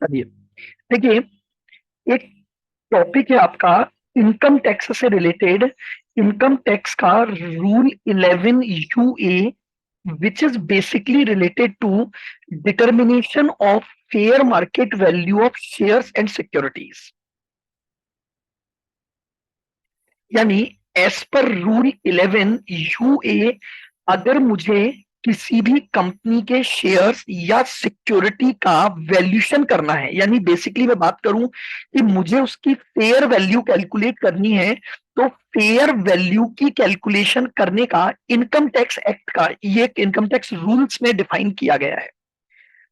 चलिए, देखिए, एक टॉपिक है आपका इनकम टैक्स से रिलेटेड। इनकम टैक्स का rule 11 UA, which is basically related to determination of fair market value of shares and securities. यानी एज पर रूल 11 UA, अगर मुझे किसी भी कंपनी के शेयर्स या सिक्योरिटी का वैल्यूशन करना है, यानी बेसिकली मैं बात करूं कि मुझे उसकी फेयर वैल्यू कैलकुलेट करनी है, तो फेयर वैल्यू की कैलकुलेशन करने का इनकम टैक्स एक्ट का ये इनकम टैक्स रूल्स में डिफाइन किया गया है।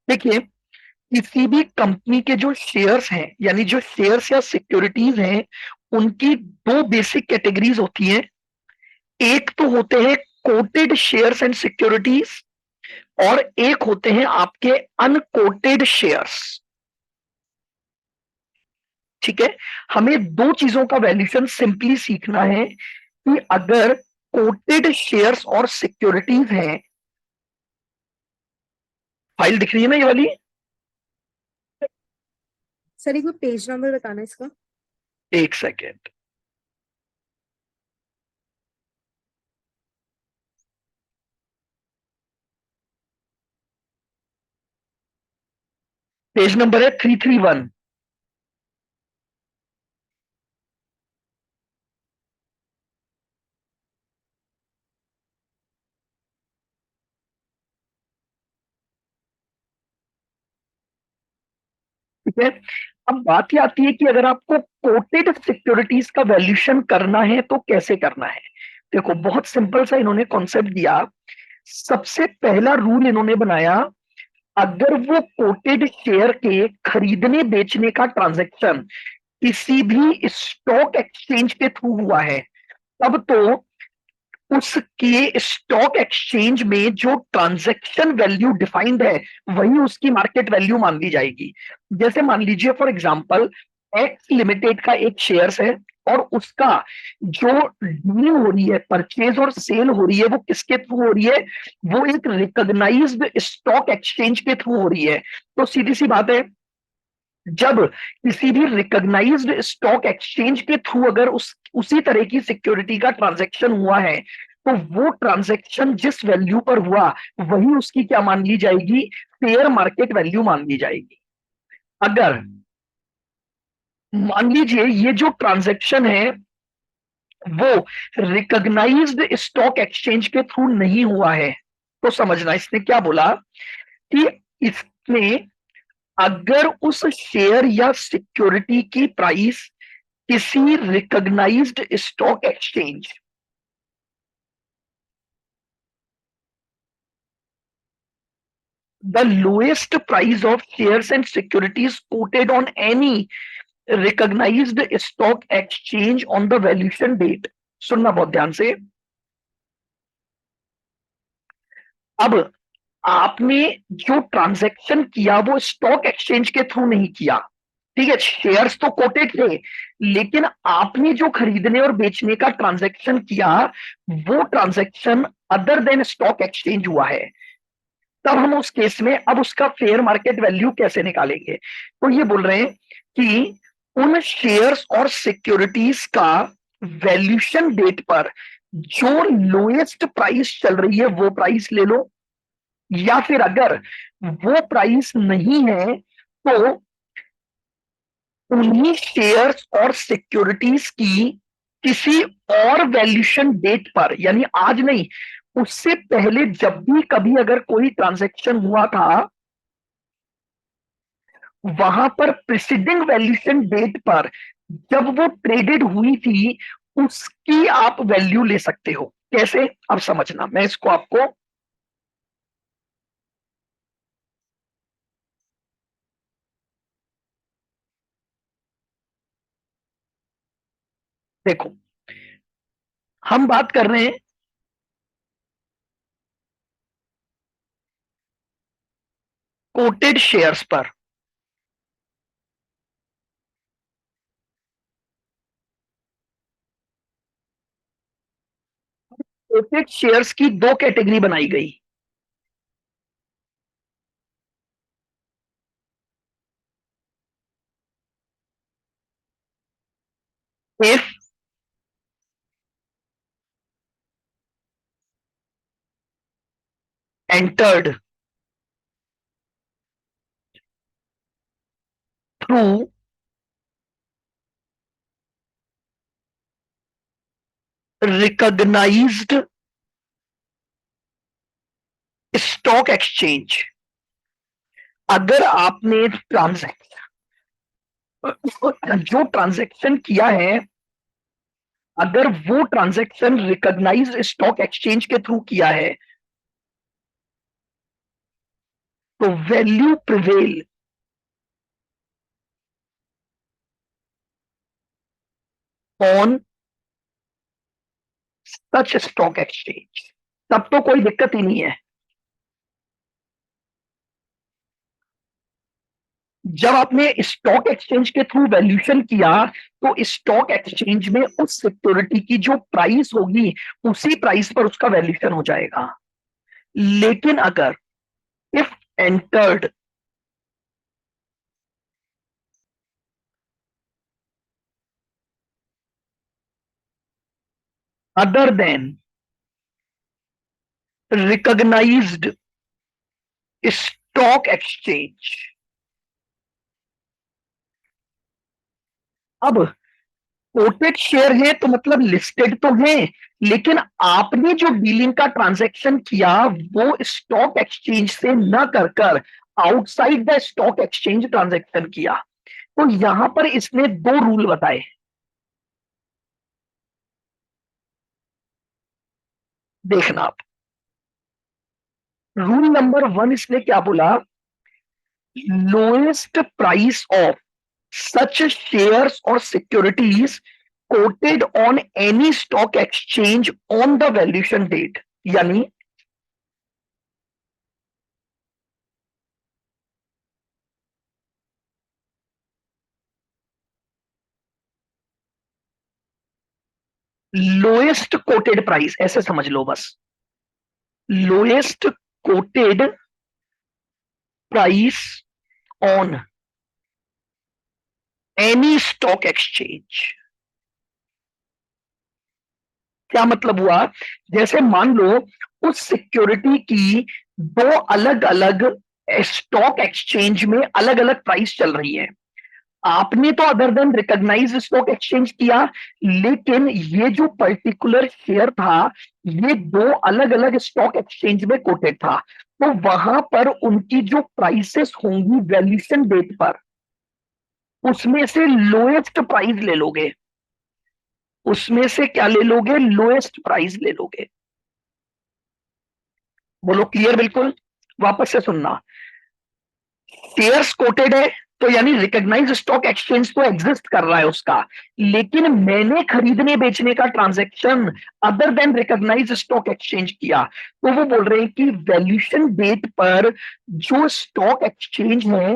देखिए, किसी भी कंपनी के जो शेयर्स हैं, यानी जो शेयर्स या सिक्योरिटीज हैं, उनकी दो बेसिक कैटेगरीज होती हैं। एक तो होते हैं कोटेड शेयर्स एंड सिक्योरिटीज, और एक होते हैं आपके अनकोटेड शेयर्स। ठीक है, हमें दो चीजों का वैल्यूशन सिंपली सीखना है कि अगर कोटेड शेयर्स और सिक्योरिटीज हैं, फाइल दिख रही है ना ये वाली? सर एक बार पेज नंबर बताना इसका। एक सेकेंड। पेज नंबर है 331। ठीक है, अब बात ये आती है कि अगर आपको कोटेड सिक्योरिटीज का वैल्यूशन करना है तो कैसे करना है। देखो, बहुत सिंपल सा इन्होंने कॉन्सेप्ट दिया। सबसे पहला रूल इन्होंने बनाया, अगर वो कोटेड शेयर के खरीदने बेचने का ट्रांजैक्शन किसी भी स्टॉक एक्सचेंज के थ्रू हुआ है, तब तो उसके स्टॉक एक्सचेंज में जो ट्रांजैक्शन वैल्यू डिफाइंड है, वही उसकी मार्केट वैल्यू मान ली जाएगी। जैसे मान लीजिए फॉर एग्जांपल, एक्स लिमिटेड का एक शेयर्स है, और उसका जो डीलिंग हो रही है, परचेज और सेल हो रही है, वो किसके थ्रू हो रही है? वो एक रिकॉग्नाइज्ड स्टॉक एक्सचेंज के थ्रू हो रही है। तो सीधी सी बात है, जब किसी भी रिकॉग्नाइज्ड स्टॉक एक्सचेंज के थ्रू अगर उसी तरह की सिक्योरिटी का ट्रांजैक्शन हुआ है, तो वो ट्रांजैक्शन जिस वैल्यू पर हुआ, वही उसकी क्या मान ली जाएगी? फेयर मार्केट वैल्यू मान ली जाएगी। अगर मान लीजिए ये जो ट्रांजैक्शन है वो रिकॉग्नाइज्ड स्टॉक एक्सचेंज के थ्रू नहीं हुआ है, तो समझना इसने क्या बोला कि इसने, अगर उस शेयर या सिक्योरिटी की प्राइस किसी recognized stock exchange, the lowest price of shares and securities quoted on any recognized stock exchange on the valuation date. सुनना बहुत ध्यान से। अब आपने जो ट्रांजैक्शन किया वो स्टॉक एक्सचेंज के थ्रू नहीं किया, ठीक है, शेयर्स तो कोटेड थे, लेकिन आपने जो खरीदने और बेचने का ट्रांजैक्शन किया, वो transaction other then stock exchange हुआ है। तब हम उस केस में अब उसका फेयर मार्केट वैल्यू कैसे निकालेंगे? तो ये बोल रहे हैं कि उन शेयर्स और सिक्योरिटीज का वैल्यूशन डेट पर जो लोएस्ट प्राइस चल रही है वो प्राइस ले लो, या फिर अगर वो प्राइस नहीं है, तो उन्हीं शेयर्स और सिक्योरिटीज की किसी और वैल्यूशन डेट पर, यानी आज नहीं, उससे पहले जब भी कभी अगर कोई ट्रांजैक्शन हुआ था, वहां पर प्रिसीडिंग वैल्यूशन डेट पर जब वो ट्रेडेड हुई थी, उसकी आप वैल्यू ले सकते हो। कैसे? अब समझना, मैं इसको आपको, देखो, हम बात कर रहे हैं कोटेड शेयर्स पर। कोटेड शेयर्स की दो कैटेगरी बनाई गई। if entered through recognized stock exchange, अगर आपने जो ट्रांजैक्शन किया है, अगर वो ट्रांजैक्शन रिकॉग्नाइज्ड स्टॉक एक्सचेंज के थ्रू किया है, तो value prevail on such stock exchange, तब तो कोई दिक्कत ही नहीं है। जब आपने स्टॉक एक्सचेंज के थ्रू वैल्यूएशन किया, तो स्टॉक एक्सचेंज में उस सिक्योरिटी की जो प्राइस होगी, उसी प्राइस पर उसका वैल्यूएशन हो जाएगा। लेकिन अगर if entered other than recognized stock exchange, अब कोटेड शेयर है तो मतलब लिस्टेड तो है, लेकिन आपने जो डीलिंग का ट्रांजैक्शन किया वो स्टॉक एक्सचेंज से न कर outside the stock exchange transaction किया। तो यहां पर इसने दो रूल बताए, देखना आप। रूल नंबर 1 इसने क्या बोला, lowest price of such shares और securities quoted on any stock exchange on the valuation date, यानी लोएस्ट कोटेड प्राइस, ऐसे समझ लो बस, lowest quoted price on any stock exchange. क्या मतलब हुआ, जैसे मान लो उस सिक्योरिटी की दो अलग अलग स्टॉक एक्सचेंज में अलग अलग प्राइस चल रही है, आपने तो other than recognize stock exchange किया, लेकिन ये जो पर्टिकुलर शेयर था ये दो अलग अलग स्टॉक एक्सचेंज में कोटेड था, तो वहां पर उनकी जो प्राइसेस होंगी वैल्यूएशन डेट पर, उसमें से लोएस्ट प्राइस ले लोगे, उसमें से क्या ले लोगे, लोएस्ट प्राइस ले लोगे। बोलो क्लियर बिल्कुल, वापस से सुनना। शेयर्स कोटेड है तो यानी रिकॉग्नाइज स्टॉक एक्सचेंज तो एग्जिस्ट कर रहा है उसका, लेकिन मैंने खरीदने बेचने का transaction other than recognize stock exchange किया, तो वो बोल रहे हैं कि वैल्यूएशन डेट पर जो स्टॉक एक्सचेंज है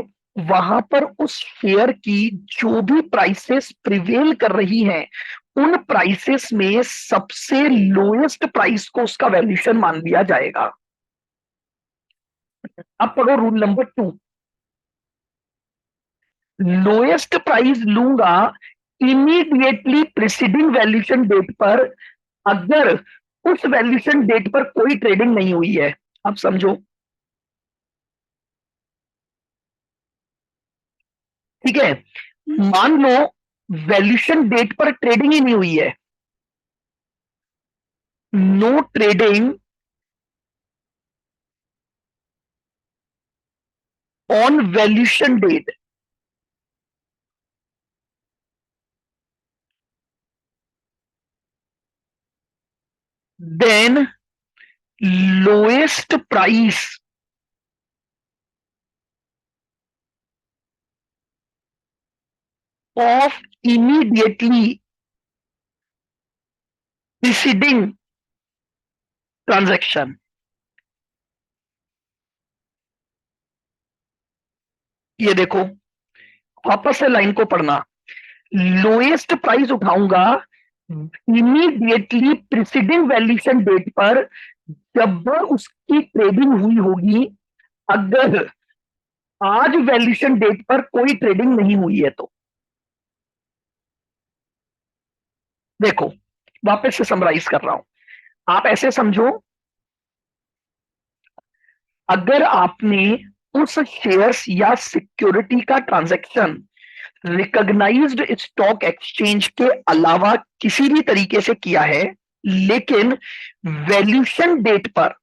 वहां पर उस शेयर की जो भी प्राइसेस प्रिवेल कर रही हैं, उन प्राइसेस में सबसे लोएस्ट प्राइस को उसका वैल्यूएशन मान लिया जाएगा। अब पढ़ो रूल नंबर 2, लोएस्ट प्राइस लूंगा इमीडिएटली प्रिसीडिंग वैल्यूएशन डेट पर, अगर उस वैल्यूएशन डेट पर कोई ट्रेडिंग नहीं हुई है। अब समझो, ठीक है, मान लो वैल्यूएशन डेट पर ट्रेडिंग ही नहीं हुई है, no trading on valuation date, then lowest price of immediately preceding transaction. ये देखो, वापस से लाइन को पढ़ना, लोएस्ट प्राइस उठाऊंगा इमीडिएटली प्रिसीडिंग वैल्यूएशन डेट पर, जब उसकी ट्रेडिंग हुई होगी, अगर आज वैल्यूएशन डेट पर कोई ट्रेडिंग नहीं हुई है तो। देखो, वापस से समराइज कर रहा हूं, आप ऐसे समझो, अगर आपने उस शेयर्स या सिक्योरिटी का ट्रांजैक्शन रिकॉग्नाइज्ड स्टॉक एक्सचेंज के अलावा किसी भी तरीके से किया है, लेकिन वैल्यूशन डेट पर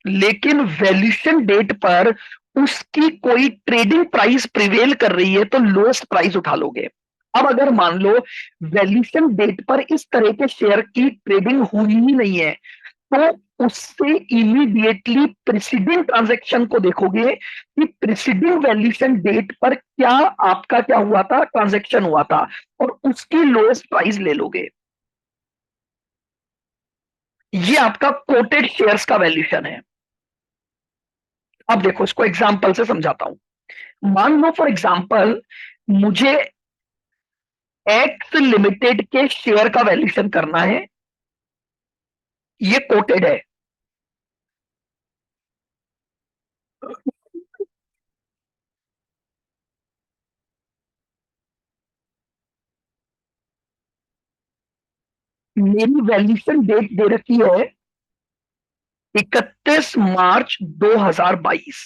लेकिन वैल्यूशन डेट पर उसकी कोई ट्रेडिंग प्राइस प्रिवेल कर रही है, तो लोएस्ट प्राइस उठा लोगे। अब अगर मान लो वैल्यूशन डेट पर इस तरह के शेयर की ट्रेडिंग हुई ही नहीं है, तो उससे इमीडिएटली प्रीसीडिंग ट्रांजैक्शन को देखोगे कि प्रीसीडिंग वैल्यूशन डेट पर क्या आपका क्या हुआ था, ट्रांजैक्शन हुआ था, और उसकी लोएस्ट प्राइस ले लोगे। ये आपका कोटेड शेयर्स का वैल्यूशन है। अब देखो, इसको एग्जांपल से समझाता हूं। मान लो फॉर एग्जांपल मुझे एक्स लिमिटेड के शेयर का वैल्यूशन करना है, ये कोटेड है। मेरी वैल्यूशन डेट दे रखी है 31 मार्च 2022।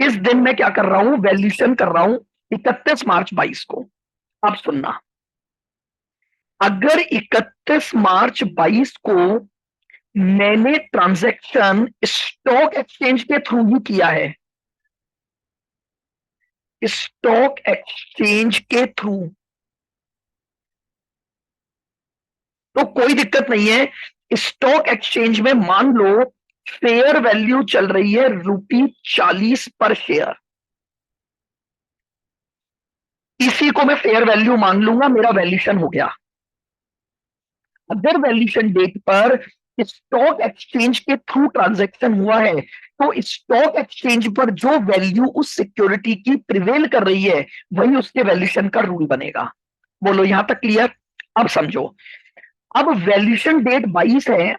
इस दिन मैं क्या कर रहा हूं, वैल्यूशन कर रहा हूं 31 मार्च 22 को। अब सुनना, अगर 31 मार्च 22 को मैंने ट्रांजैक्शन स्टॉक एक्सचेंज के थ्रू ही किया है, स्टॉक एक्सचेंज के थ्रू, तो कोई दिक्कत नहीं है। स्टॉक एक्सचेंज में मान लो फेयर वैल्यू चल रही है ₹40 पर शेयर, इसी को मैं फेयर वैल्यू मान लूंगा, मेरा वैल्यूशन हो गया। अगर वैल्यूशन डेट पर स्टॉक एक्सचेंज के थ्रू ट्रांजैक्शन हुआ है, तो स्टॉक एक्सचेंज पर जो वैल्यू उस सिक्योरिटी की प्रिवेल कर रही है, वही उसके वैल्यूशन का रूल बनेगा। बोलो, यहां तक क्लियर? अब समझो, अब वैल्यूशन डेट 22 है,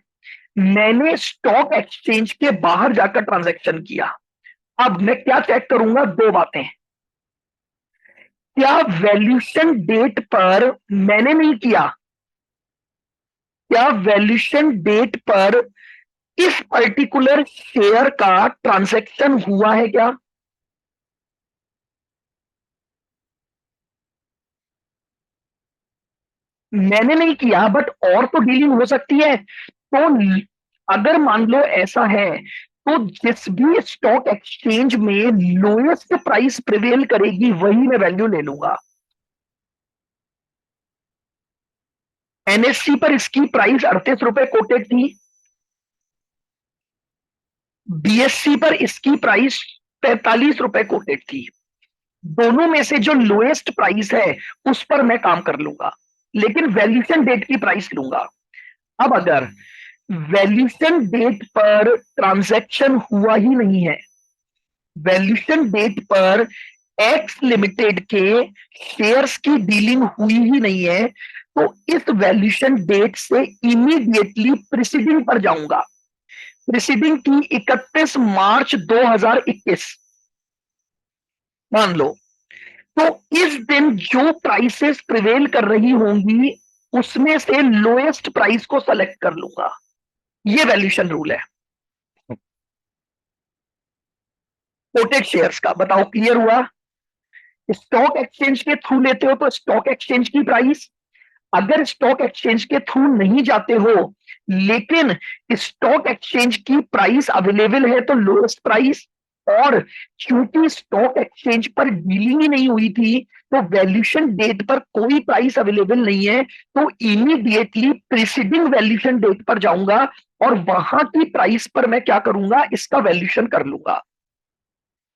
मैंने स्टॉक एक्सचेंज के बाहर जाकर ट्रांजैक्शन किया। अब मैं क्या चेक करूंगा, दो बातें। क्या वैल्यूशन डेट पर मैंने नहीं किया, क्या वैल्यूशन डेट पर इस पर्टिकुलर शेयर का ट्रांजैक्शन हुआ है क्या? मैंने नहीं किया, बट और तो डीलिंग हो सकती है। तो अगर मान लो ऐसा है, तो जिस भी स्टॉक एक्सचेंज में लोएस्ट प्राइस प्रिवेल करेगी, वही मैं वैल्यू ले लूंगा। एनएससी पर इसकी प्राइस ₹38 कोटेड थी, बीएससी पर इसकी प्राइस ₹45 कोटेड थी। दोनों में से जो लोएस्ट प्राइस है, उस पर मैं काम कर लूंगा, लेकिन वैल्यूशन डेट की प्राइस लूंगा। अब अगर वैल्यूशन डेट पर ट्रांजैक्शन हुआ ही नहीं है, वैल्यूशन डेट पर एक्स लिमिटेड के शेयर्स की डीलिंग हुई ही नहीं है, तो इस वैल्यूशन डेट से इमीडिएटली प्रीसीडिंग पर जाऊंगा। प्रीसीडिंग की 31 मार्च 2021 मान लो, तो इस दिन जो प्राइसेस प्रिवेल कर रही होंगी, उसमें से लोएस्ट प्राइस को सेलेक्ट कर लूंगा। ये वैल्यूशन रूल है कोटेड शेयर्स का। बताओ, क्लियर हुआ? स्टॉक एक्सचेंज के थ्रू लेते हो तो स्टॉक एक्सचेंज की प्राइस, अगर स्टॉक एक्सचेंज के थ्रू नहीं जाते हो, लेकिन स्टॉक एक्सचेंज की प्राइस अवेलेबल है, तो लोएस्ट प्राइस। और क्योंकि स्टॉक एक्सचेंज पर डीलिंग ही नहीं हुई थी, तो वैल्यूशन डेट पर कोई प्राइस अवेलेबल नहीं है, तो इमीडिएटली प्रीसीडिंग वैल्यूशन डेट पर जाऊंगा, और वहां की प्राइस पर मैं क्या करूंगा, इसका वैल्यूशन कर लूंगा।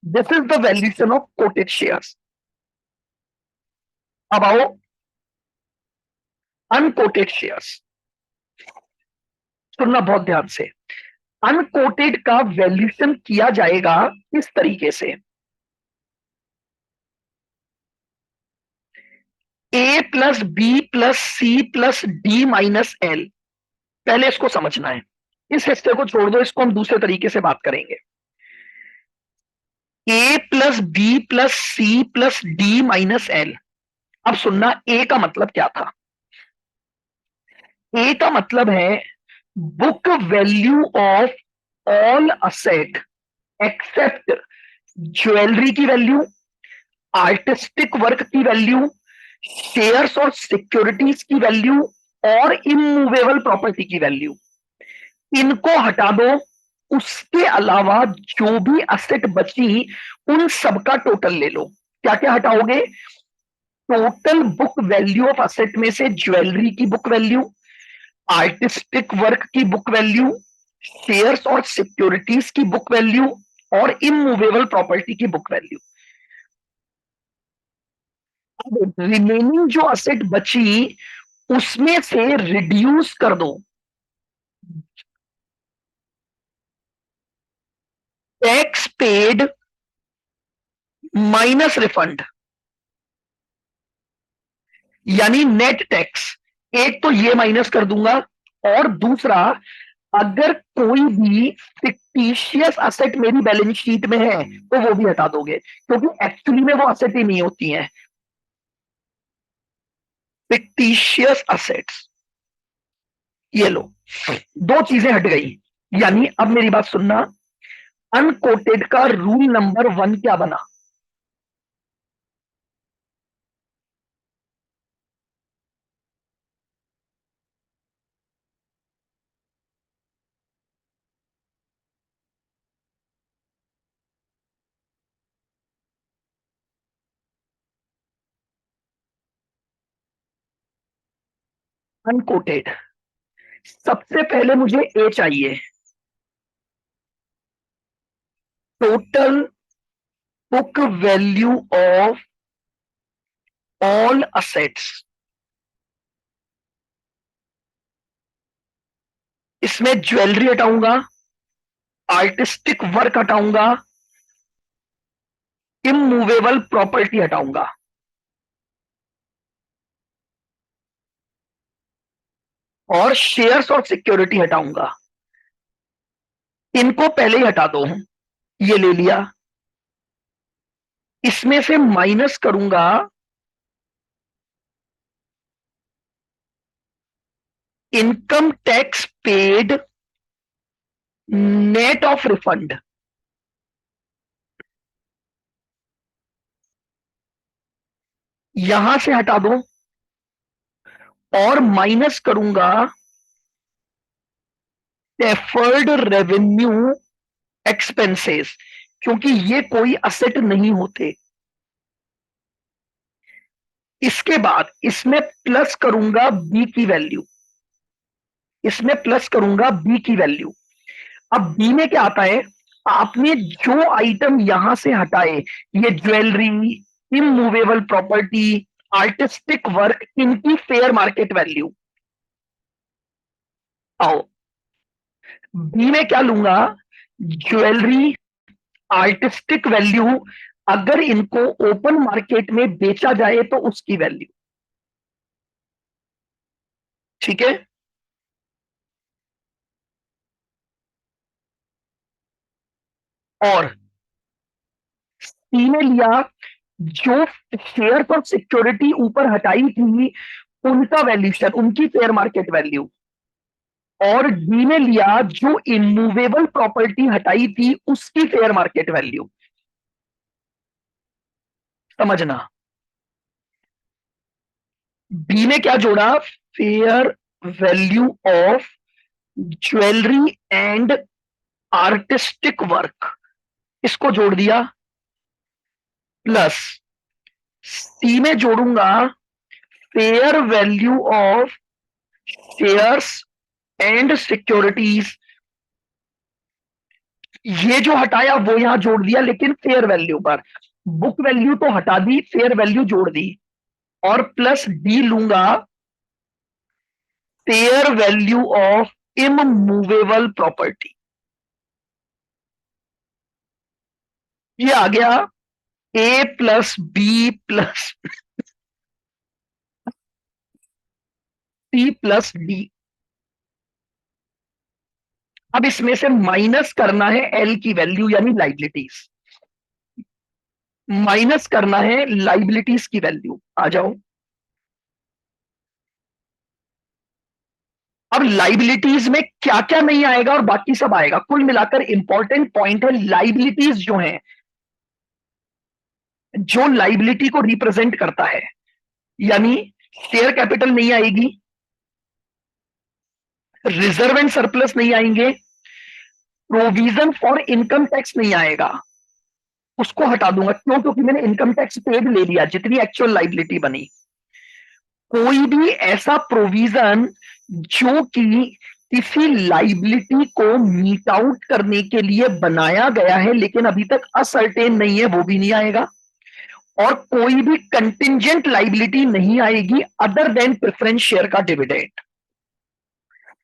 This is the valuation of coated shares. अब आओ अनकोटेड शेयर्स, सुनना बहुत ध्यान से। अनकोटेड का वैल्यूशन किया जाएगा इस तरीके से, A plus B plus C plus D minus L. पहले इसको समझना है, इस हिस्से को छोड़ दो, इसको हम दूसरे तरीके से बात करेंगे। A plus B plus C plus D minus L. अब सुनना, ए का मतलब क्या था? ए का मतलब है book value of all asset except jewellery की वैल्यू, आर्टिस्टिक वर्क की वैल्यू, शेयर्स और सिक्योरिटीज की वैल्यू और इमूवेबल प्रॉपर्टी की वैल्यू। इनको हटा दो, उसके अलावा जो भी असेट बची उन सबका टोटल ले लो। क्या क्या हटाओगे? Total book value of asset में से ज्वेलरी की बुक वैल्यू, आर्टिस्टिक वर्क की बुक वैल्यू, शेयर्स और सिक्योरिटीज की बुक वैल्यू और इमूवेबल प्रॉपर्टी की बुक वैल्यू। अब रिमेनिंग जो असेट बची उसमें से रिड्यूस कर दो टैक्स पेड माइनस रिफंड, यानी नेट टैक्स। एक तो ये माइनस कर दूंगा, और दूसरा, अगर कोई भी फिक्टिशियस असेट मेरी बैलेंस शीट में है तो वो भी हटा दोगे, क्योंकि एक्चुअली में वो असेट ही नहीं होती हैं फिक्टिशियस असेट्स। ये लो, दो चीजें हट गई। यानी अब मेरी बात सुनना, अनकोटेड का रूल नंबर 1 क्या बना? अनकोटेड, सबसे पहले मुझे ए चाहिए, total book value of all assets. इसमें ज्वेलरी हटाऊंगा, आर्टिस्टिक वर्क हटाऊंगा, इमूवेबल प्रॉपर्टी हटाऊंगा, और शेयर्स और सिक्योरिटी हटाऊंगा। इनको पहले ही हटा दो, ये ले लिया। इसमें से माइनस करूंगा income tax paid net of refund, यहां से हटा दो, और माइनस करूंगा डेफर्ड रेवेन्यू एक्सपेंसेस, क्योंकि ये कोई असेट नहीं होते। इसके बाद इसमें प्लस करूंगा बी की वैल्यू, इसमें प्लस करूंगा बी की वैल्यू। अब बी में क्या आता है? आपने जो आइटम यहां से हटाए, ये jewellery, immovable property, artistic work, इनकी फेयर मार्केट वैल्यू। आओ, बी में क्या लूंगा? ज्वेलरी, आर्टिस्टिक वैल्यू, अगर इनको ओपन मार्केट में बेचा जाए तो उसकी वैल्यू। ठीक है। और सी में लिया जो शेयर और सिक्योरिटी ऊपर हटाई थी उनका वैल्यूशन, उनकी फेयर मार्केट वैल्यू। और डी में लिया जो इमूवेबल प्रॉपर्टी हटाई थी उसकी फेयर मार्केट वैल्यू। समझना, बी में क्या जोड़ा? Fair value of jewellery and artistic work, इसको जोड़ दिया। प्लस सी में जोड़ूंगा fair value of shares and securities, ये जो हटाया वो यहां जोड़ दिया, लेकिन फेयर वैल्यू पर। बुक वैल्यू तो हटा दी, फेयर वैल्यू जोड़ दी। और प्लस डी लूंगा fair value of immovable property. ये आ गया A plus B plus C plus D. अब इसमें से माइनस करना है एल की वैल्यू, यानी लाइबिलिटीज। माइनस करना है लाइबिलिटीज की वैल्यू। आ जाओ, अब लाइबिलिटीज में क्या क्या नहीं आएगा और बाकी सब आएगा। कुल मिलाकर इंपॉर्टेंट पॉइंट है लाइबिलिटीज जो है, जो लाइबिलिटी को रिप्रेजेंट करता है, यानी शेयर कैपिटल नहीं आएगी, रिजर्व एंड सरप्लस नहीं आएंगे, प्रोविजन फॉर इनकम टैक्स नहीं आएगा, उसको हटा दूंगा। क्यों? क्योंकि मैंने इनकम टैक्स पेड ले लिया जितनी एक्चुअल लाइबिलिटी बनी। कोई भी ऐसा प्रोविजन जो कि किसी लाइबिलिटी को मीट आउट करने के लिए बनाया गया है लेकिन अभी तक असर्टेन नहीं है, वो भी नहीं आएगा। और कोई भी कंटिंजेंट लाइबिलिटी नहीं आएगी अदर देन प्रेफरेंस शेयर का डिविडेंड।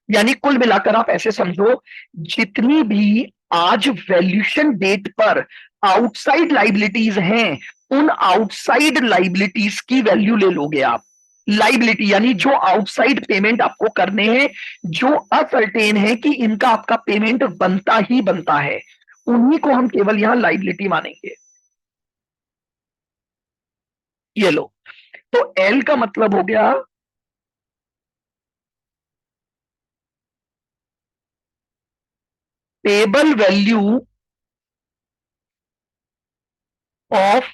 यानी कुल मिलाकर आप ऐसे समझो, जितनी भी आज वैल्यूएशन डेट पर आउटसाइड लाइबिलिटीज हैं, उन आउटसाइड लाइबिलिटीज की वैल्यू ले लोगे आप। लाइबिलिटी यानी जो आउटसाइड पेमेंट आपको करने हैं, जो असर्टेन है कि इनका आपका पेमेंट बनता ही बनता है, उन्हीं को हम केवल यहां लाइबिलिटी मानेंगे। ये लो, तो एल का मतलब हो गया payable value of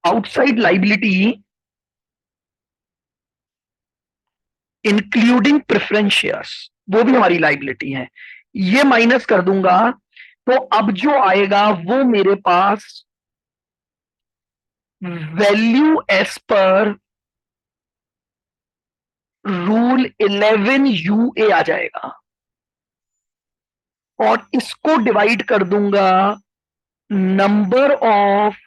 outside liability including preference shares, वो भी हमारी लाइबिलिटी है। ये माइनस कर दूंगा तो अब जो आएगा वो मेरे पास value as per rule 11 UA आ जाएगा, और इसको डिवाइड कर दूंगा नंबर ऑफ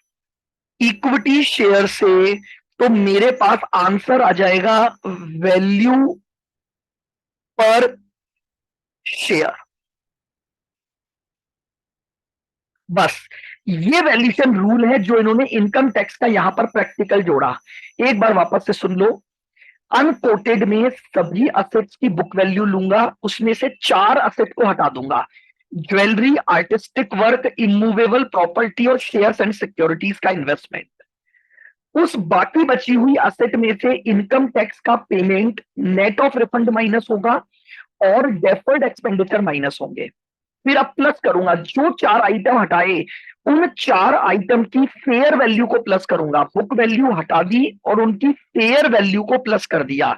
इक्विटी शेयर से, तो मेरे पास आंसर आ जाएगा वैल्यू पर शेयर। बस ये वैल्यूएशन रूल है जो इन्होंने इनकम टैक्स का यहां पर प्रैक्टिकल जोड़ा। एक बार वापस से सुन लो, अनकोटेड में सभी असेट्स की बुक वैल्यू लूंगा, उसमें से 4 असेट को हटा दूंगा, jewellery, artistic work, immovable property और शेयर्स एंड सिक्योरिटीज का इन्वेस्टमेंट। उस बाकी बची हुई असेट में से इनकम टैक्स का payment net of refund minus होगा और डेफर्ड एक्सपेंडिचर माइनस होंगे। फिर अब प्लस करूंगा, जो 4 आइटम हटाए उन 4 आइटम की फेयर वैल्यू को प्लस करूंगा। बुक वैल्यू हटा दी और उनकी फेयर वैल्यू को प्लस कर दिया,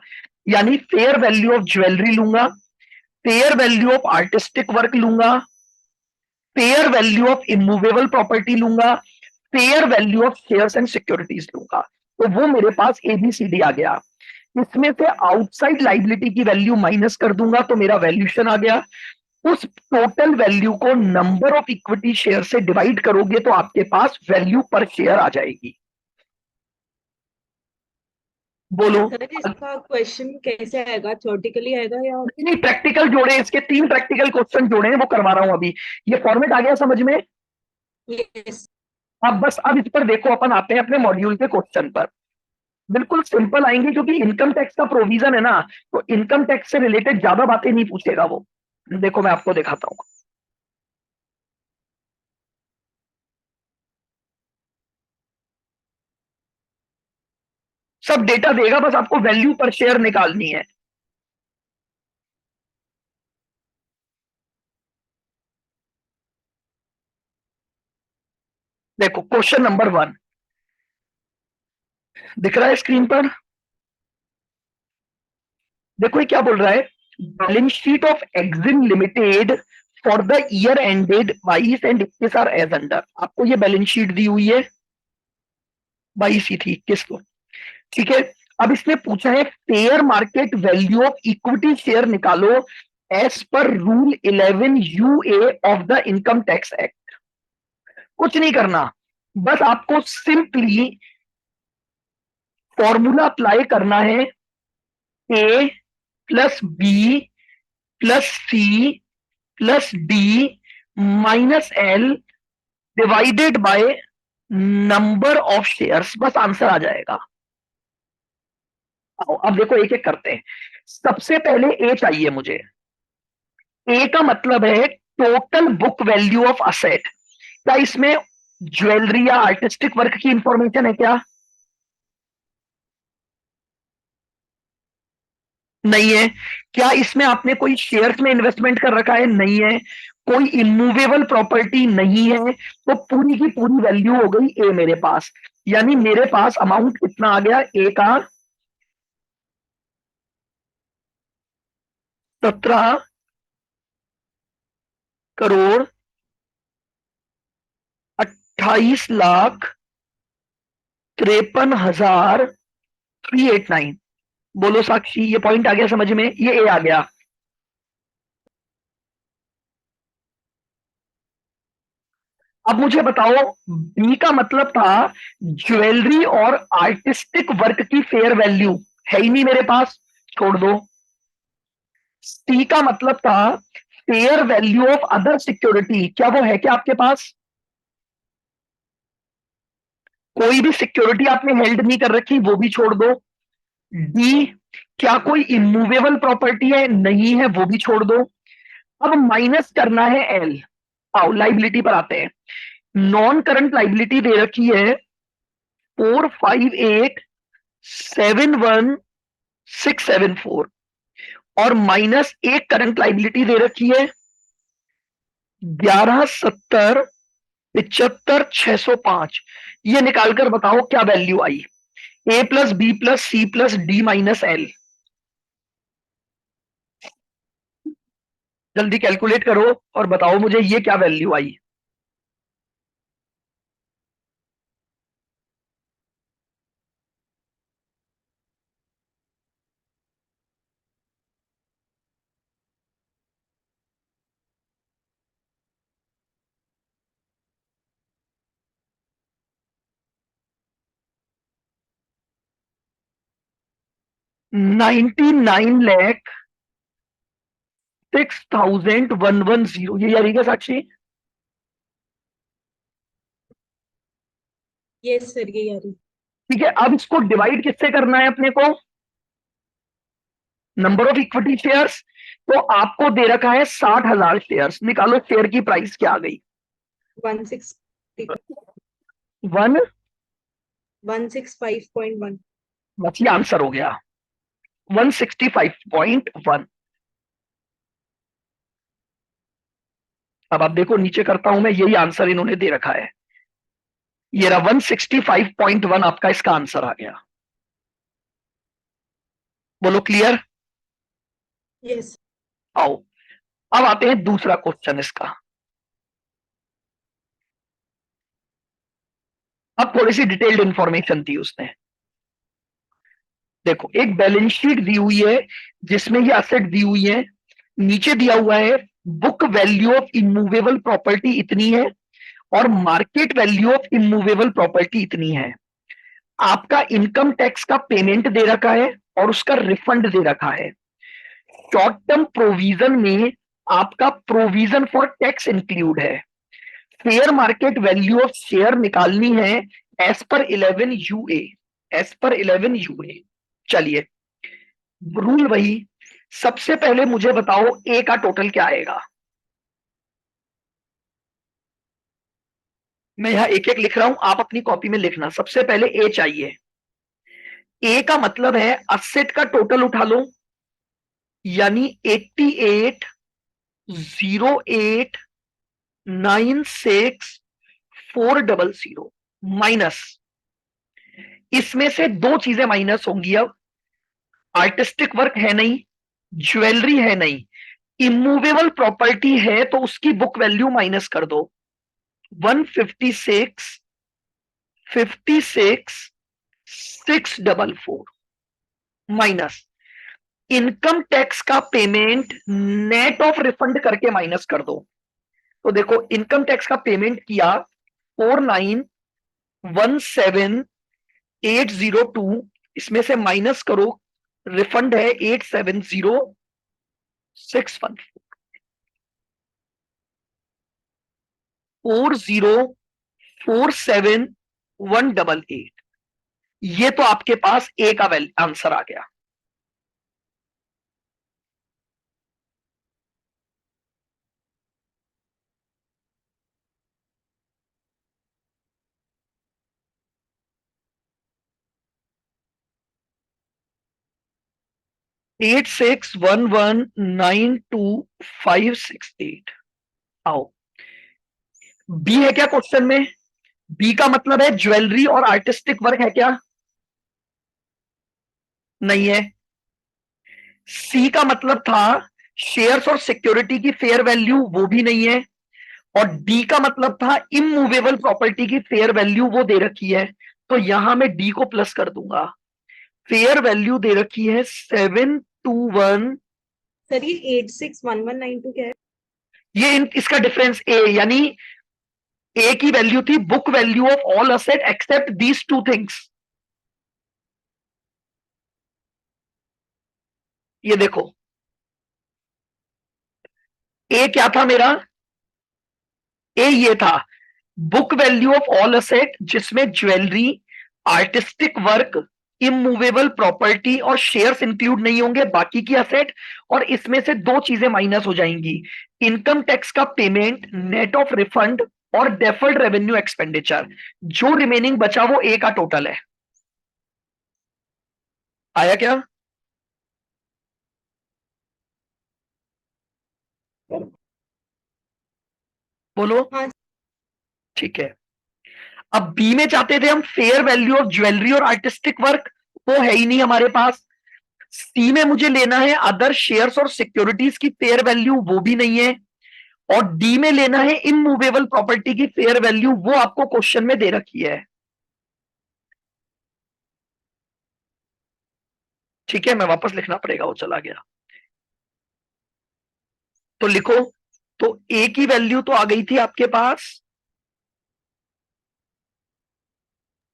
यानी फेयर वैल्यू ऑफ ज्वेलरी लूंगा, fair value of artistic work लूंगा, fair value of immovable property लूंगा, fair value of shares and securities लूंगा। तो वो मेरे पास एबीसीडी आ गया। इसमें से आउटसाइड लाइबिलिटी की वैल्यू माइनस कर दूंगा तो मेरा वैल्यूएशन आ गया। उस टोटल वैल्यू को नंबर ऑफ इक्विटी शेयर से डिवाइड करोगे तो आपके पास वैल्यू पर शेयर आ जाएगी। बोलो। सर जी, इसका क्वेश्चन कैसे आएगा? थ्योरेटिकली आएगा या? नहीं, प्रैक्टिकल जोड़े, इसके 3 प्रैक्टिकल क्वेश्चन जोड़े हैं, वो करवा रहा हूं अभी। ये फॉर्मेट आ गया समझ में? यस। अब बस अब इस पर देखो, अपन आते हैं अपने मॉड्यूल के क्वेश्चन पर। बिल्कुल सिंपल आएंगे क्योंकि इनकम टैक्स का प्रोविजन है ना, तो इनकम टैक्स से रिलेटेड ज्यादा बातें नहीं पूछेगा वो। देखो मैं आपको दिखाता हूं। सब डेटा देगा, बस आपको वैल्यू पर शेयर निकालनी है। देखो क्वेश्चन नंबर 1 दिख रहा है स्क्रीन पर। देखो ये क्या बोल रहा है, balance sheet of Exim limited for the year ended 22 and 21 are as under. आपको ये बैलेंस शीट दी हुई है, 22 ही थी, 21 को, ठीक है। अब इसने पूछा है fair market value of equity share निकालो as per rule 11 UA of the income tax act. कुछ नहीं करना, बस आपको सिंपली फॉर्मूला अप्लाई करना है, A plus B plus C plus D minus L divided by number of shares, बस answer आ जाएगा। अब देखो एक एक करते हैं। सबसे पहले ए चाहिए मुझे। ए का मतलब है total book value of asset. क्या इसमें ज्वेलरी या आर्टिस्टिक वर्क की इंफॉर्मेशन है क्या? नहीं है। क्या इसमें आपने कोई शेयर्स में इन्वेस्टमेंट कर रखा है? नहीं है। कोई इमूवेबल प्रॉपर्टी नहीं है। तो पूरी की पूरी वैल्यू हो गई ए मेरे पास। यानी मेरे पास अमाउंट कितना आ गया ए का? 17,28,53,389। बोलो साक्षी, ये पॉइंट आ गया समझ में? ये ए आ गया। अब मुझे बताओ, बी का मतलब था ज्वेलरी और आर्टिस्टिक वर्क की फेयर वैल्यू, है ही नहीं मेरे पास, छोड़ दो। सी का मतलब था fair value of other security, क्या वो है क्या आपके पास? कोई भी सिक्योरिटी आपने हेल्ड नहीं कर रखी, वो भी छोड़ दो। डी, क्या कोई इमूवेबल प्रॉपर्टी है? नहीं है, वो भी छोड़ दो। अब माइनस करना है एल। आओ लाइबिलिटी पर आते हैं। नॉन करंट लाइबिलिटी दे रखी है 458,71674, और माइनस एक करंट लाइबिलिटी दे रखी है 11,70,75,605। ये निकालकर बताओ क्या वैल्यू आई? A plus B plus C plus D minus L. जल्दी कैलकुलेट करो और बताओ मुझे ये क्या वैल्यू आई। $99,06,110, ये यारी क्या साक्षी? यस सर, ये आ रही। ठीक है, अब इसको डिवाइड किससे करना है अपने को? Number of equity shares. तो आपको दे रखा है 60,000 शेयर्स, निकालो शेयर की प्राइस क्या आ गई? 160, वन। 165.1। बस ये आंसर हो गया, 165.1। अब आप देखो नीचे करता हूं मैं, यही आंसर इन्होंने दे रखा है। ये रहा 165.1, आपका इसका आंसर आ गया। बोलो क्लियर? यस। आओ, अब आते हैं दूसरा क्वेश्चन इसका। अब थोड़ी सी डिटेल्ड इंफॉर्मेशन दी उसने। देखो, एक बैलेंस शीट दी हुई है जिसमें ये असेट दी हुई है। नीचे दिया हुआ है book value of immovable property इतनी है और market value of immovable property इतनी है। आपका इनकम टैक्स का पेमेंट दे रखा है और उसका रिफंड दे रखा है। शॉर्ट टर्म प्रोविजन में आपका प्रोविजन फॉर टैक्स इंक्लूड है। Fair market value of share निकालनी है as per 11 UA, as per 11 UA. चलिए, रूल वही। सबसे पहले मुझे बताओ ए का टोटल क्या आएगा? मैं यहां एक एक लिख रहा हूं, आप अपनी कॉपी में लिखना। सबसे पहले ए चाहिए। ए का मतलब है असेट का टोटल उठा लो, यानी 88,08,96,400 माइनस, इसमें से दो चीजें माइनस होंगी। अब आर्टिस्टिक वर्क है नहीं, ज्वेलरी है नहीं, इमूवेबल प्रॉपर्टी है, तो उसकी बुक वैल्यू माइनस कर दो। 156,56,644 माइनस इनकम टैक्स का पेमेंट नेट ऑफ रिफंड करके माइनस कर दो। तो देखो, इनकम टैक्स का पेमेंट किया 4,917,802, इसमें से माइनस करो, रिफंड है 8,70,614, 4,047,188। ये तो आपके पास ए का आंसर आ गया। 86119258। आओ, बी है क्या क्वेश्चन में? बी का मतलब है ज्वेलरी और आर्टिस्टिक वर्क है क्या? नहीं है। सी का मतलब था शेयर्स और सिक्योरिटी की फेयर वैल्यू, वो भी नहीं है। और डी का मतलब था इमूवेबल प्रॉपर्टी की फेयर वैल्यू, वो दे रखी है। तो यहां मैं डी को प्लस कर दूंगा। फेयर वैल्यू दे रखी है 721। सर ये 861192 क्या है? ये इसका डिफरेंस ए, यानी ए की वैल्यू थी book value of all asset except these two things. ये देखो, ए क्या था मेरा? ए ये था book value of all asset, जिसमें jewellery, artistic work, immovable property और शेयर्स इंक्लूड नहीं होंगे, बाकी की असेट। और इसमें से दो चीजें माइनस हो जाएंगी, इनकम टैक्स का पेमेंट, नेट ऑफ रिफंड और डेफर्ड रेवेन्यू एक्सपेंडिचर। जो रिमेनिंग बचा वो ए का टोटल है। आया क्या? बोलो। हाँ। ठीक है। अब बी में चाहते थे हम फेयर वैल्यू ऑफ ज्वेलरी और आर्टिस्टिक वर्क, वो है ही नहीं हमारे पास। सी में मुझे लेना है अदर शेयर्स और सिक्योरिटीज की फेयर वैल्यू, वो भी नहीं है। और डी में लेना है इमूवेबल प्रॉपर्टी की फेयर वैल्यू, वो आपको क्वेश्चन में दे रखी है। ठीक है, मैं वापस लिखना पड़ेगा, वो चला गया। तो लिखो। तो ए की वैल्यू तो आ गई थी आपके पास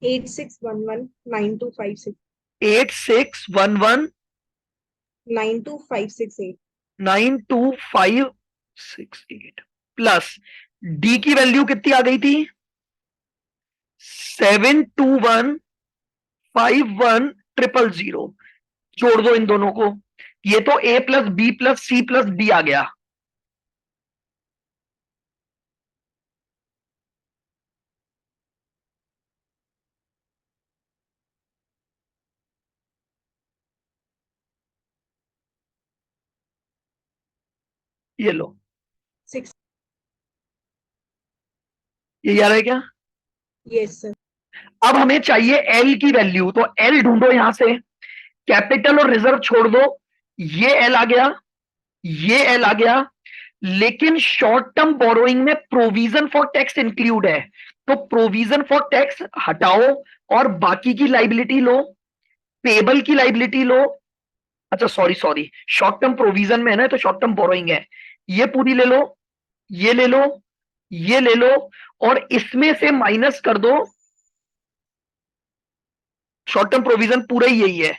86119256 8611 92568। 92568 प्लस डी की वैल्यू कितनी आ गई थी? 72151000। जोड़ दो इन दोनों को, ये तो A plus B plus C plus D आ गया। ये लो, 6। ये याद है क्या? Yes sir. अब हमें चाहिए एल की वैल्यू, तो एल ढूंढो यहां से। कैपिटल और रिजर्व छोड़ दो, ये एल आ गया, ये एल आ गया। लेकिन शॉर्ट टर्म बोरोइंग में प्रोविजन फॉर टैक्स इंक्लूड है, तो प्रोविजन फॉर टैक्स हटाओ और बाकी की लाइबिलिटी लो। पेबल की लाइबिलिटी लो। अच्छा sorry sorry, short term provision में है ना, तो शॉर्ट टर्म बोरोइंग है। ये पूरी ले लो, ये ले लो, ये ले लो, और इसमें से माइनस कर दो। शॉर्ट टर्म प्रोविजन पूरा ही यही है,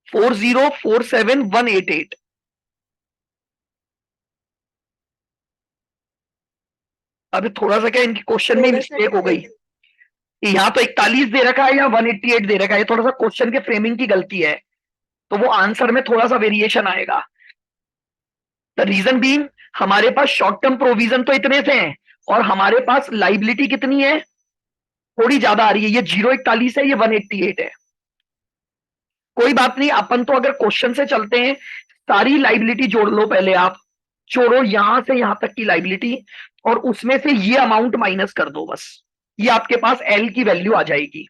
4047188। अभी थोड़ा सा क्या इनके क्वेश्चन में थोड़ा सा मिस्टेक हो गई। डिफरेंस। यहाँ तो 41 दे रखा है या 188 दे रखा है, थोड़ा सा क्वेश्चन के फ्रेमिंग की गलती है, तो वो आंसर में थोड़ा सा वेरिएशन आएगा। द रीजन बीइंग, हमारे पास शॉर्ट टर्म प्रोविजन तो इतने से हैं, और हमारे पास लाइबिलिटी कितनी है? थोड़ी ज्यादा आ रही है, ये 041 है, ये 188 है। कोई बात नहीं, अपन तो अगर क्वेश्चन से चलते हैं, सारी लाइबिलिटी जोड़ लो पहले आप। जोड़ो यहां से यहां तक की लाइबिलिटी, और उसमें से ये अमाउंट माइनस कर दो बस। ये आपके पास एल की वैल्यू आ जाएगी।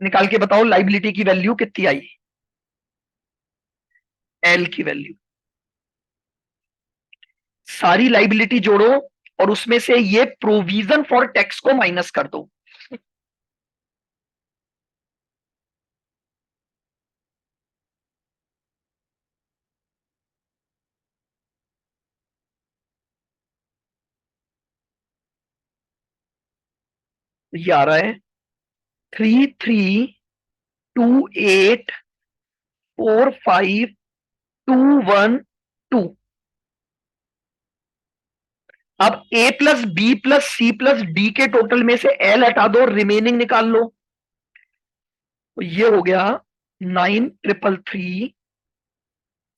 निकाल के बताओ लाइबिलिटी की वैल्यू कितनी आई, एल की वैल्यू। सारी लाइबिलिटी जोड़ो और उसमें से ये प्रोविजन फॉर टैक्स को माइनस कर दो। ये आ रहा है 33284521 2। अब A plus B plus C plus D के टोटल में से एल हटा दो, रिमेनिंग निकाल लो। तो ये हो गया 9333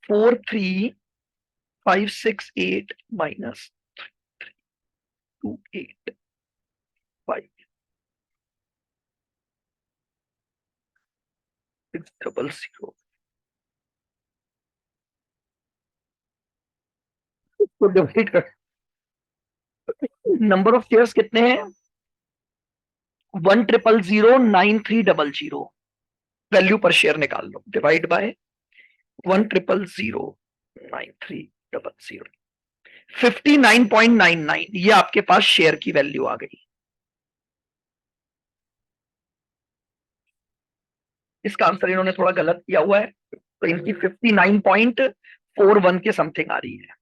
43,568 माइनस 285 600। तो डिवाइड कर, नंबर ऑफ शेयर्स कितने हैं? 1,000,9,300। वैल्यू पर शेयर निकाल लो, डिवाइड बाय 1,000,9,300, 59.99। ये आपके पास शेयर की वैल्यू आ गई। इसका आंसर इन्होंने थोड़ा गलत किया हुआ है, तो इनकी 59.41 के समथिंग आ रही है।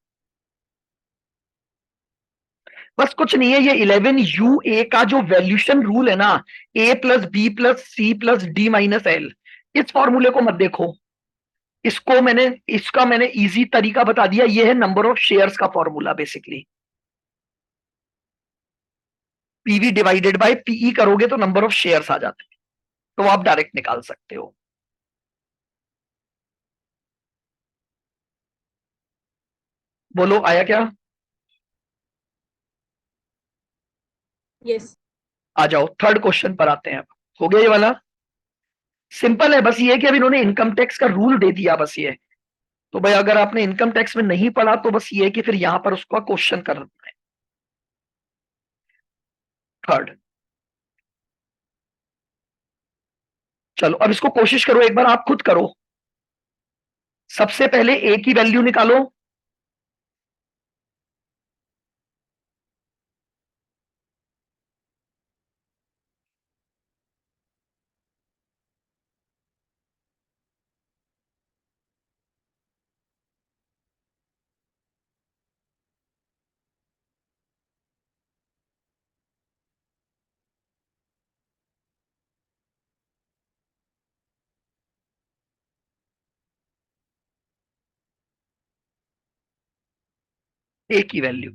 बस कुछ नहीं है, ये 11 UA का जो वैल्यूशन रूल है ना, A+B+C+D-L, इस फॉर्मूले को मत देखो। इसका मैंने इजी तरीका बता दिया। ये है नंबर ऑफ शेयर्स का formula basically. PV divided by PE करोगे तो नंबर ऑफ शेयर्स आ जाते हैं, तो आप डायरेक्ट निकाल सकते हो। बोलो आया क्या? यस। आ जाओ, थर्ड क्वेश्चन पर आते हैं। हो गया ये वाला? सिंपल है, बस ये कि अब इन्होंने इनकम टैक्स का रूल दे दिया, बस ये। तो भाई अगर आपने इनकम टैक्स में नहीं पढ़ा तो बस ये है कि फिर यहां पर उसका क्वेश्चन करना है। थर्ड, चलो अब इसको कोशिश करो, एक बार आप खुद करो। सबसे पहले ए की वैल्यू निकालो। ए की वैल्यू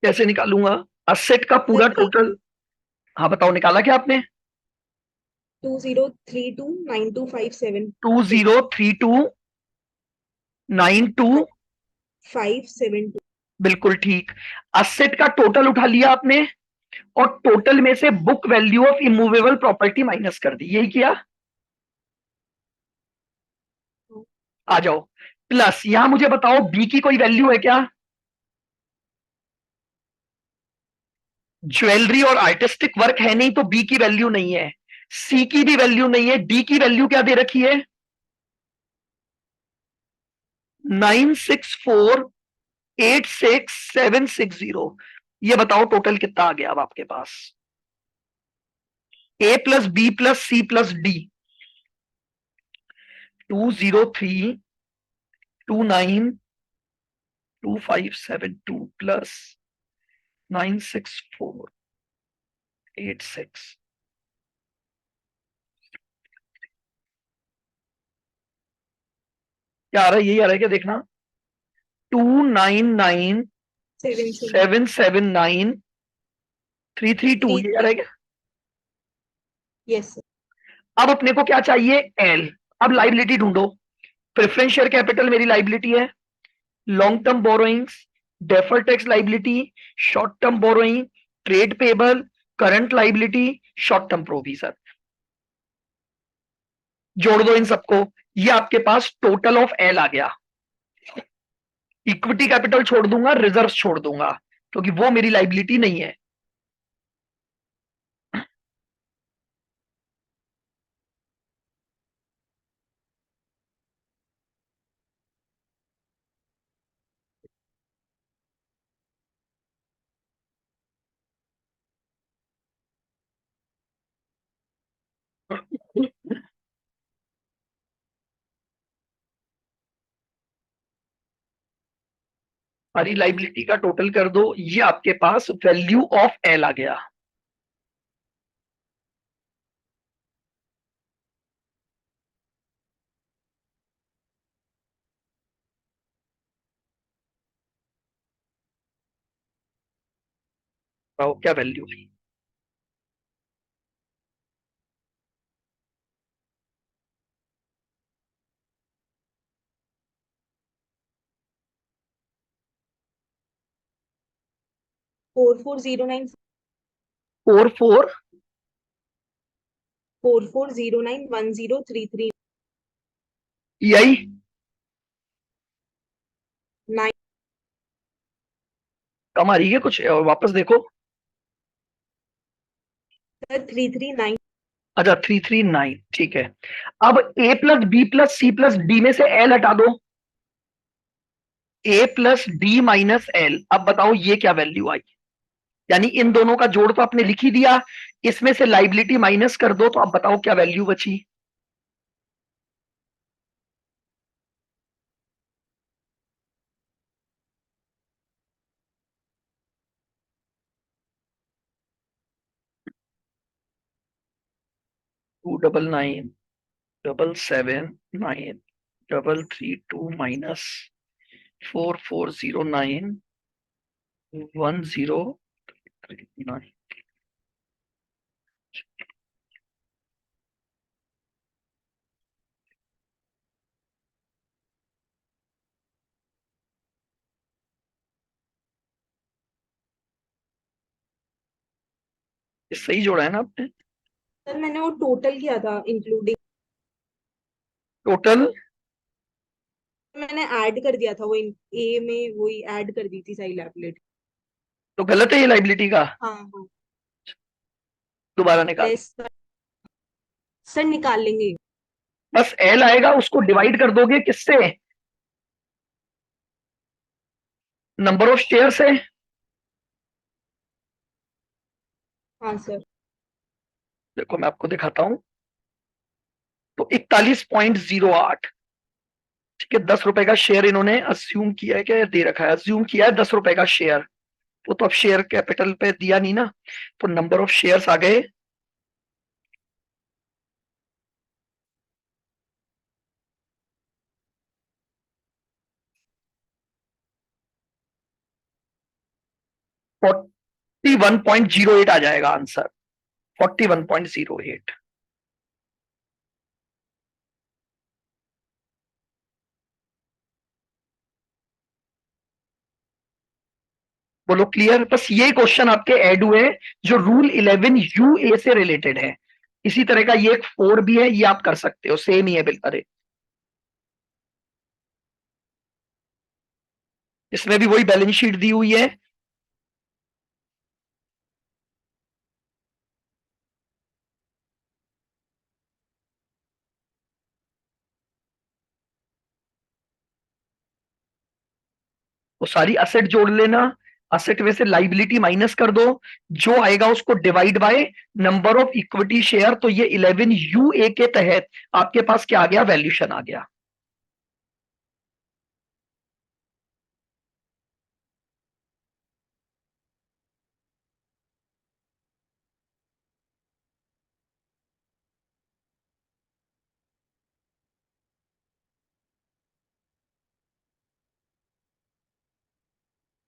कैसे निकालूंगा? असेट का पूरा सर टोटल। हाँ बताओ, निकाला क्या आपने? 20329257 two two zero three two 92। 572। बिल्कुल ठीक। असेट का टोटल उठा लिया आपने, और टोटल में से book value of immovable property minus कर दी, यही किया। आ जाओ, प्लस यहां मुझे बताओ बी की कोई वैल्यू है क्या? ज्वेलरी और आर्टिस्टिक वर्क है नहीं, तो बी की वैल्यू नहीं है। सी की भी वैल्यू नहीं है। डी की वैल्यू क्या दे रखी है? 964,86,760। ये बताओ टोटल कितना आ गया अब आपके पास? A+B+C+D 203,29,2572 plus 964,86। क्या आ रहा है? यही आ रहा है क्या? देखना, 299,779,332, थ्री ये आ रहा है क्या? Yes sir. अब अपने को क्या चाहिए? एल। अब लाइबिलिटी ढूंढो। प्रेफरेंस शेयर कैपिटल मेरी लाइबिलिटी है। Long term borrowings, defer tax liability, short term borrowing, trade payable, current liability, short term provision. जोड़ दो इन सबको, ये आपके पास टोटल ऑफ एल आ गया। इक्विटी कैपिटल छोड़ दूंगा, रिजर्व छोड़ दूंगा, क्योंकि वो मेरी लाइबिलिटी नहीं है। सारी लाइबिलिटी का टोटल कर दो, ये आपके पास वैल्यू ऑफ एल आ गया। बताओ क्या वैल्यू है? 4409 44 4409 1033 यही 9 कम आ रही है कुछ, और वापस देखो। सर 339। अच्छा 339, ठीक है। अब A plus B plus C plus D में से एल हटा दो, A plus D minus L. अब बताओ ये क्या वैल्यू आई? यानी इन दोनों का जोड़ तो आपने लिख ही दिया, इसमें से लाइबिलिटी माइनस कर दो, तो अब बताओ क्या वैल्यू बची? Two double nine double seven nine double three two minus 4409 1039। ये सही जोड़ा है ना आपने? सर मैंने वो टोटल किया था इंक्लूडिंग, टोटल मैंने ऐड कर दिया था वो ए में, वही ऐड कर दी थी सारी लाइबिलिटी। तो गलत है ये लाइबिलिटी का, हाँ हाँ। दोबारा निकाल। लेस सर निकाल लेंगे। बस एल आएगा, उसको डिवाइड कर दोगे किससे? नंबर ऑफ शेयर से। हाँ सर। देखो मैं आपको दिखाता हूं, तो 41.08, ठीक है। 10 रुपए का शेयर इन्होंने अज्यूम किया है, क्या दे रखा है, अज्यूम किया है 10 रुपए का शेयर। वो तो अब शेयर कैपिटल पे दिया नहीं ना, तो नंबर ऑफ शेयर्स आ गए 41.08 आ जाएगा आंसर, 41.08। बोलो क्लियर? बस ये क्वेश्चन आपके ऐड हुए हैं जो रूल 11 UA से रिलेटेड है। इसी तरह का ये एक 4 भी है, ये आप कर सकते हो, सेम ही है बिल्कुल। अरे इसमें भी वही बैलेंस शीट दी हुई है। वो सारी असेट जोड़ लेना, असेट में से लाइबिलिटी माइनस कर दो, जो आएगा उसको divide by number of equity share. तो ये 11 UA के तहत आपके पास क्या आ गया, वैल्यूशन आ गया।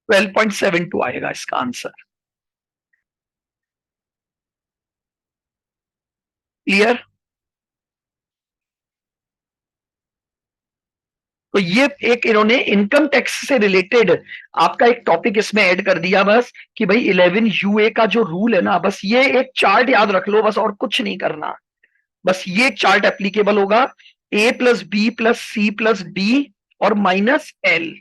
$12.72 आएगा इसका आंसर। क्लियर? तो ये एक इन्होंने इनकम टैक्स से रिलेटेड आपका एक टॉपिक इसमें ऐड कर दिया, बस कि भाई 11 UA का जो रूल है ना, बस ये एक चार्ट याद रख लो, बस और कुछ नहीं करना। बस ये एक चार्ट एप्लीकेबल होगा, A plus B plus C plus D और माइनस एल।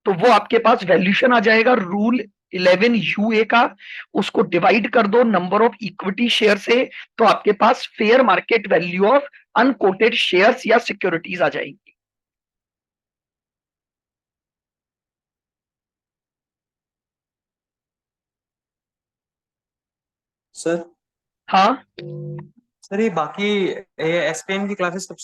तो वो आपके पास वैल्यूशन आ जाएगा रूल 11 UA का। उसको डिवाइड कर दो नंबर ऑफ इक्विटी शेयर से, तो आपके पास fair market value of unquoted shares या सिक्योरिटीज आ जाएगी। सर हाँ सर ये बाकी एसपीएम की क्लासेस कब